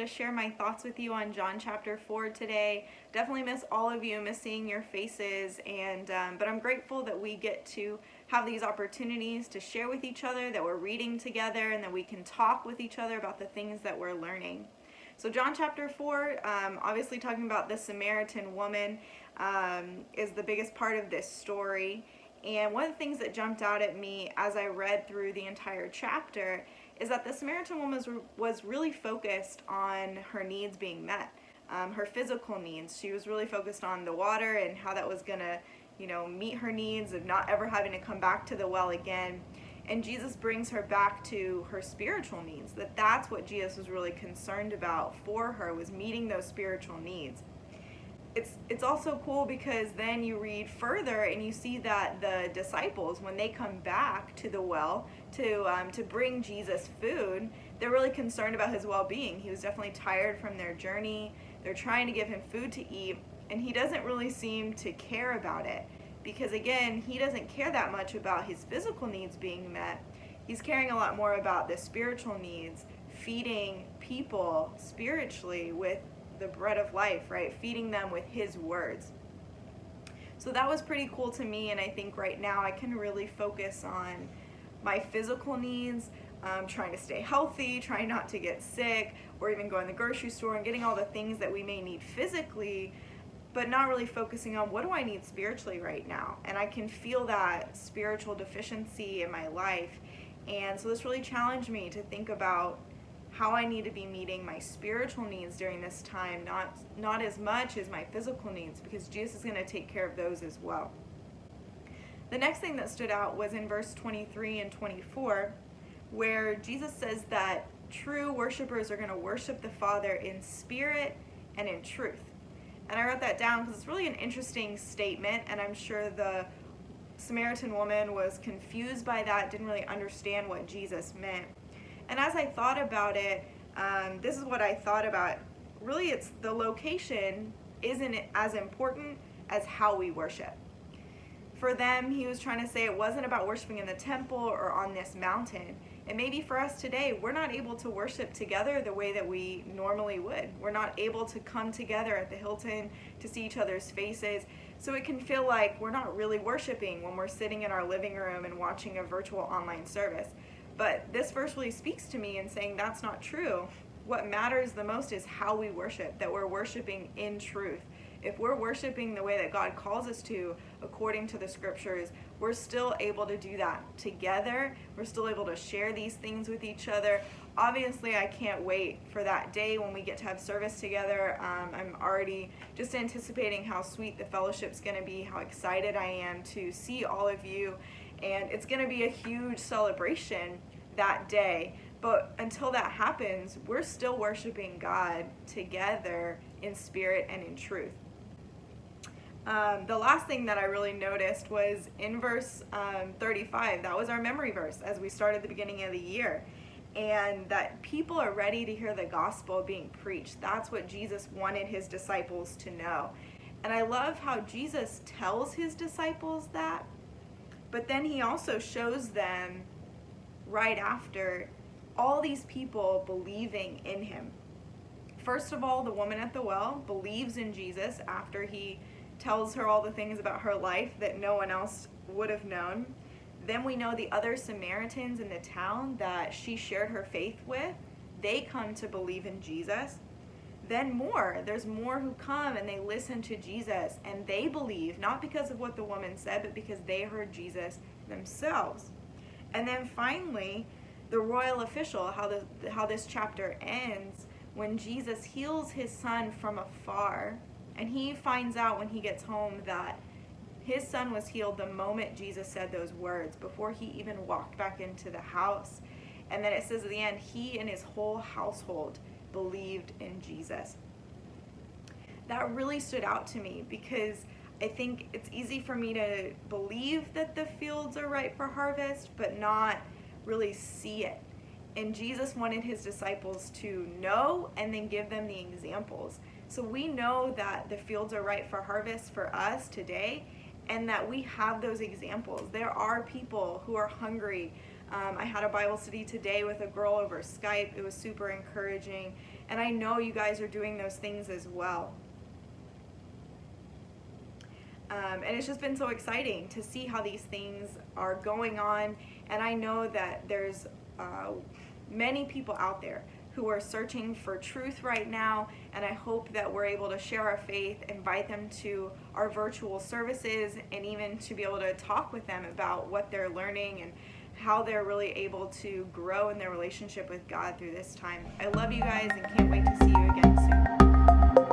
share my thoughts with you on John chapter 4 today. Definitely miss all of you, miss seeing your faces, but I'm grateful that we get to have these opportunities to share with each other, that we're reading together, and that we can talk with each other about the things that we're learning. So John chapter 4, obviously talking about the Samaritan woman, is the biggest part of this story. And one of the things that jumped out at me as I read through the entire chapter is that the Samaritan woman was really focused on her needs being met, her physical needs. She was really focused on the water and how that was going to, meet her needs of not ever having to come back to the well again. And Jesus brings her back to her spiritual needs, that's what Jesus was really concerned about for her, was meeting those spiritual needs. It's also cool because then you read further and you see that the disciples, when they come back to the well to bring Jesus food, they're really concerned about his well-being. He was definitely tired from their journey. They're trying to give him food to eat, and he doesn't really seem to care about it because, again, he doesn't care that much about his physical needs being met. He's caring a lot more about the spiritual needs, feeding people spiritually with the bread of life, right? Feeding them with his words. So that was pretty cool to me, and I think right now I can really focus on my physical needs, trying to stay healthy, trying not to get sick, or even going to the grocery store and getting all the things that we may need physically, but not really focusing on what do I need spiritually right now. And I can feel that spiritual deficiency in my life. And so this really challenged me to think about how I need to be meeting my spiritual needs during this time, not as much as my physical needs, because Jesus is going to take care of those as well. The next thing that stood out was in verse 23 and 24, where Jesus says that true worshipers are going to worship the Father in spirit and in truth. And I wrote that down because it's really an interesting statement, and I'm sure the Samaritan woman was confused by that, didn't really understand what Jesus meant. And as I thought about it, this is what I thought about. Really, it's the location isn't as important as how we worship. For them, he was trying to say it wasn't about worshiping in the temple or on this mountain. And maybe for us today, we're not able to worship together the way that we normally would. We're not able to come together at the Hilton to see each other's faces. So it can feel like we're not really worshiping when we're sitting in our living room and watching a virtual online service. But this verse really speaks to me in saying that's not true. What matters the most is how we worship, that we're worshiping in truth. If we're worshiping the way that God calls us to, according to the scriptures, we're still able to do that together. We're still able to share these things with each other. Obviously, I can't wait for that day when we get to have service together. I'm already just anticipating how sweet the fellowship's going to be, how excited I am to see all of you. And it's going to be a huge celebration that day. But until that happens, we're still worshiping God together in spirit and in truth. The last thing that I really noticed was in verse 35. That was our memory verse as we started the beginning of the year. And that people are ready to hear the gospel being preached. That's what Jesus wanted his disciples to know. And I love how Jesus tells his disciples that. But then he also shows them right after all these people believing in him. First of all, the woman at the well believes in Jesus after he tells her all the things about her life that no one else would have known. Then we know the other Samaritans in the town that she shared her faith with, they come to believe in Jesus. Then there's more who come and they listen to Jesus and they believe, not because of what the woman said, but because they heard Jesus themselves. And then finally, the royal official, how this chapter ends, when Jesus heals his son from afar, and he finds out when he gets home that his son was healed the moment Jesus said those words, before he even walked back into the house. And then it says at the end, he and his whole household believed in Jesus. That really stood out to me because I think it's easy for me to believe that the fields are ripe for harvest, but not really see it. And Jesus wanted his disciples to know and then give them the examples. So we know that the fields are ripe for harvest for us today, and that we have those examples. There are people who are hungry I had a Bible study today with a girl over Skype. It was super encouraging. And I know you guys are doing those things as well. And it's just been so exciting to see how these things are going on. And I know that there's many people out there who are searching for truth right now, and I hope that we're able to share our faith, invite them to our virtual services, and even to be able to talk with them about what they're learning and how they're really able to grow in their relationship with God through this time. I love you guys and can't wait to see you again soon.